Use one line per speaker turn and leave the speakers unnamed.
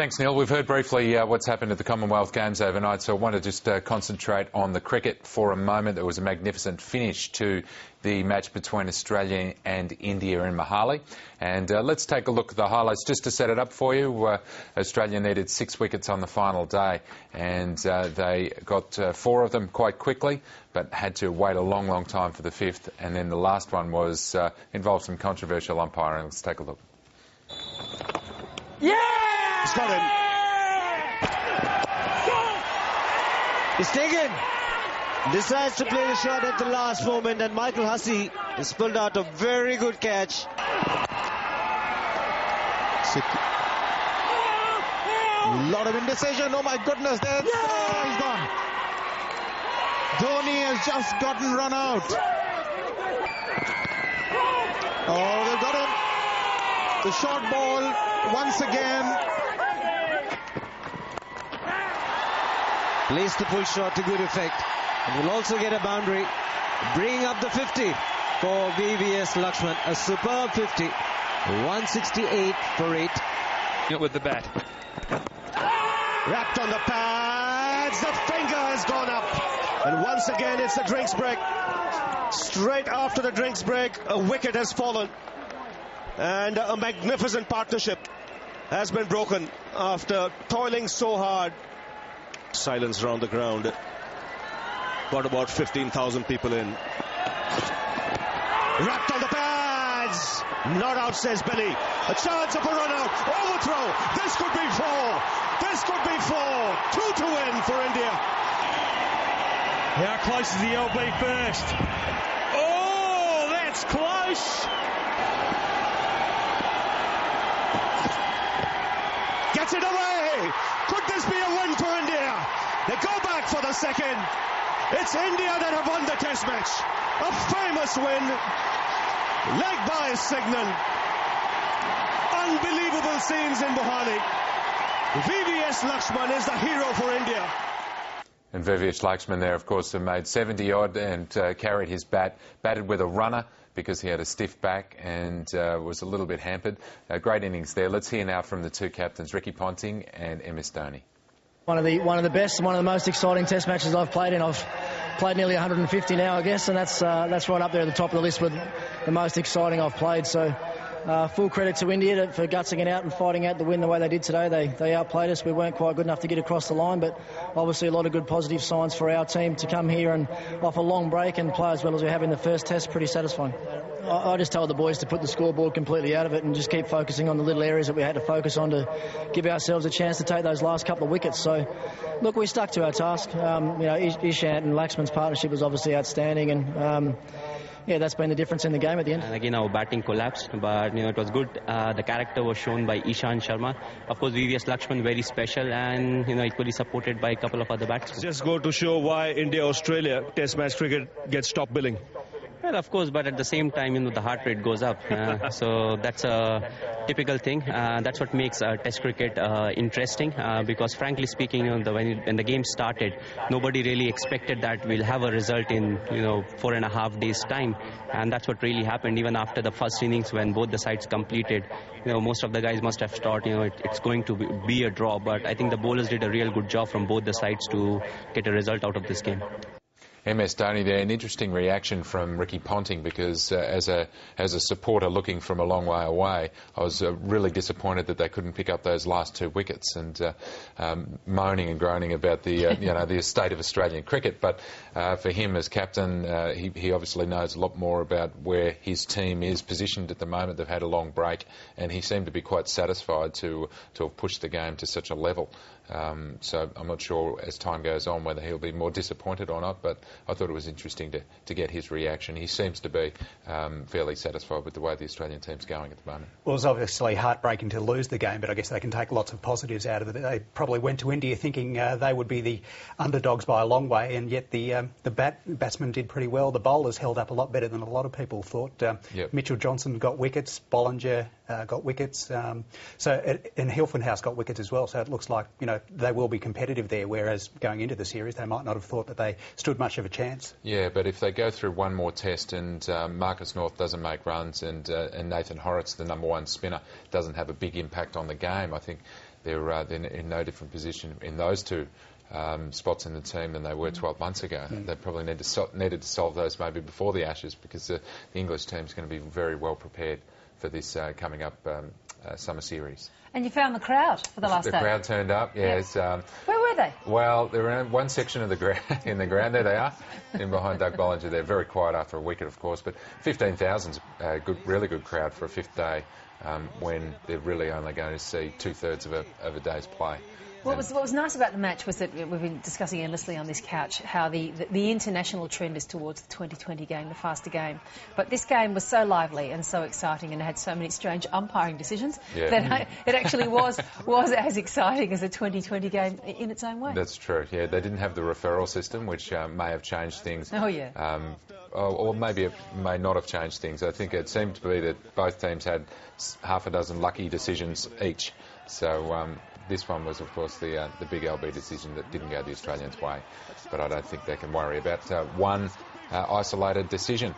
Thanks, Neil. We've heard briefly what's happened at the Commonwealth Games overnight, so I want to just concentrate on the cricket for a moment. There was a magnificent finish to the match between Australia and India in Mohali. And let's take a look at the highlights just to set it up for you. Australia needed 6 wickets on the final day, and they got 4 of them quite quickly, but had to wait a long, long time for the 5th. And then the last one was involved some controversial umpiring. Let's take a look.
Yeah!
He's got him. He's taken. Decides to play the shot at the last moment, and Michael Hussey has pulled out a very good catch.
A lot of indecision. Oh my goodness, there's he's gone. Dhoni has just gotten run out. Oh, they've got him. The short ball once again.
Plays the pull shot to good effect, and will also get a boundary, bringing up the 50 for VVS Laxman. A superb 50, 168 for 8.
With the bat.
Wrapped on the pads, the finger has gone up, and once again it's the drinks break. Straight after the drinks break, a wicket has fallen, and a magnificent partnership has been broken after toiling so hard. Silence around the ground. Got about 15,000 people in. Wrapped on the pads. Not out, says Billy. A chance of a run out. Overthrow. This could be 4. This could be 4. 2 to win for India.
How close is the LB first? Oh, that's close.
Gets it away. Could this be a win for India? They go back for the second. It's India that have won the test match. A famous win. Leg by Signan. Unbelievable scenes in Mohali. VVS Laxman is the hero for India.
And VVS Laxman there, of course, made 70-odd and carried his bat, batted with a runner because he had a stiff back and was a little bit hampered. Great innings there. Let's hear now from the two captains, Ricky Ponting and MS Dhoni.
One of the best, one of the most exciting test matches I've played in. I've played nearly 150 now, I guess, and that's right up there at the top of the list with the most exciting I've played. So full credit to India for gutsing it out and fighting out the win the way they did today. They outplayed us. We weren't quite good enough to get across the line, but obviously a lot of good positive signs for our team to come here and off a long break and play as well as we have in the first test. Pretty satisfying. I just told the boys to put the scoreboard completely out of it and just keep focusing on the little areas that we had to focus on to give ourselves a chance to take those last couple of wickets. So, look, we stuck to our task. Ishant and Laxman's partnership was obviously outstanding, and yeah, that's been the difference in the game at the end.
And again, our batting collapsed, but it was good. The character was shown by Ishant Sharma. Of course, VVS Laxman very special, and equally supported by a couple of other batsmen.
Just go to show why India-Australia Test match cricket gets top billing.
Well, of course, but at the same time, the heart rate goes up. So that's a typical thing. That's what makes Test cricket interesting. Because frankly speaking, when the game started, nobody really expected that we'll have a result in 4.5 days' time, and that's what really happened. Even after the first innings, when both the sides completed, most of the guys must have thought, it's going to be a draw. But I think the bowlers did a real good job from both the sides to get a result out of this game.
MS Dhoni there, an interesting reaction from Ricky Ponting because as a supporter looking from a long way away, I was really disappointed that they couldn't pick up those last 2 wickets and moaning and groaning about the the state of Australian cricket. But for him as captain, he obviously knows a lot more about where his team is positioned at the moment. They've had a long break, and he seemed to be quite satisfied to have pushed the game to such a level. So I'm not sure as time goes on whether he'll be more disappointed or not, but I thought it was interesting to get his reaction. He seems to be fairly satisfied with the way the Australian team's going at the moment.
Well, it's obviously heartbreaking to lose the game, but I guess they can take lots of positives out of it. They probably went to India thinking they would be the underdogs by a long way, and yet the batsmen did pretty well. The bowlers held up a lot better than a lot of people thought.
Yep.
Mitchell Johnson got wickets, Bollinger got wickets, and Hilton House got wickets as well, so it looks like, they will be competitive there, whereas going into the series they might not have thought that they stood much of a chance.
Yeah, but if they go through one more test and Marcus North doesn't make runs and Nathan Horrocks, the #1 spinner, doesn't have a big impact on the game, I think they're in no different position in those two spots in the team than they were 12 months ago. They probably needed to solve those maybe before the Ashes, because the English team's going to be very well prepared for this coming up summer series.
And you found the crowd for the last day.
The crowd turned up, yes.
Where were they?
Well, they were in one section of the ground, in the ground. There they are, in behind Doug Bollinger. They're very quiet after a wicket, of course, but 15,000's a really good crowd for a fifth day, when they're really only going to see 2/3 of a day's play.
What was nice about the match was that we've been discussing endlessly on this couch how the international trend is towards the 2020 game, the faster game. But this game was so lively and so exciting and had so many strange umpiring decisions that it actually was as exciting as the 2020 game in its own way.
That's true, yeah. They didn't have the referral system, which may have changed things.
Oh, yeah.
Or maybe it may not have changed things. I think it seemed to be that both teams had half a dozen lucky decisions each. So this one was, of course, the big LB decision that didn't go the Australians' way. But I don't think they can worry about one isolated decision.